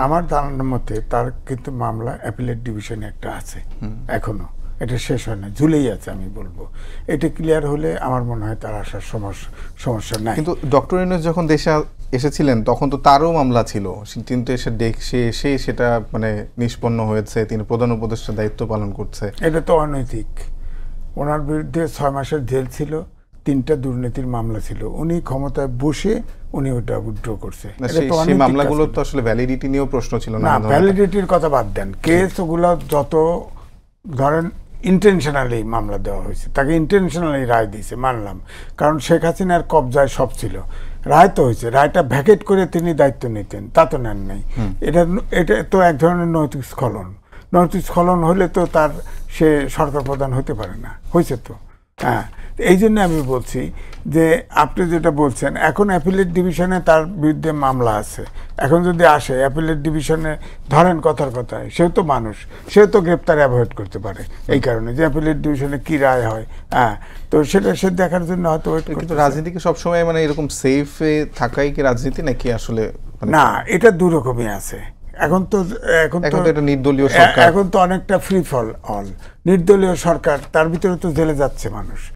আমার ধারণার মতে তার কিন্তু মামলা অ্যাপিলেট ডিভিশনে একটা আছে এখনো, এটা শেষ হয় না, ঝুলেই আছে আমি বলবো। এটা ক্লিয়ার হলে আমার মনে হয় তার আসার সমস্যা নাই। কিন্তু ডক্টর ইউনূস যখন দেশে এসেছিলেন তখন তো তারও মামলা ছিল, কিন্তু এসে সেটা মানে নিষ্পন্ন হয়েছে, তিনি প্রধান উপদেষ্টার দায়িত্ব পালন করছে। এটা তো অনৈতিক। ওনার বিরুদ্ধে 6 মাসের জেল ছিল, 3টা দুর্নীতির মামলা ছিল, উনি ক্ষমতায় বসে উনি ওটা উইথড্র করছে। সেই মামলাগুলো তো আসলে ভ্যালিডিটি নিয়েও প্রশ্ন ছিল না। ভ্যালিডিটির কথা বাদ দেন, কেস ওগুলো যত ধরেন ইন্টেনশনালি মামলা দেওয়া হয়েছে, তাকে ইন্টেনশনালি রায় দিয়েছে মানলাম, কারণ শেখ হাসিনার কবজায় সব ছিল। রায় তো হয়েছে, রায়টা ভ্যাকেট করে তিনি দায়িত্ব নিতেন, তা তো নেন নাই। এটা তো এক ধরনের নৈতিক স্খলন। নৈতিক স্খলন হলে তো তার সে সরকার প্রধান হতে পারে না, হয়েছে তো। হ্যাঁ, এই জন্য আমি বলছি যে আপনি যেটা বলছেন, এখন অ্যাপিলেট ডিভিশনে তার বিরুদ্ধে মামলা আছে, এখন যদি আসে অ্যাপিলেট ডিভিশনে, ধরেন কথার কথায়, সেও তো মানুষ, সেও তো গ্রেপ্তার অ্যাভয়েড করতে পারে, এই কারণে যে অ্যাপিলেট ডিভিশনে কি রায় হয়। হ্যাঁ, তো সেটা সে দেখার জন্য হয়তো ওয়েট করতে। কিন্তু রাজনীতিকে সবসময় মানে এরকম সেফে থাকাই কি রাজনীতি নাকি আসলে? না, এটা দুরকমই আছে। এখন তো এটা নির্দলীয় সরকার, এখন তো অনেকটা ফ্রি ফল অল, নির্দলীয় সরকার, তার ভিতরে তো জেলে যাচ্ছে মানুষ।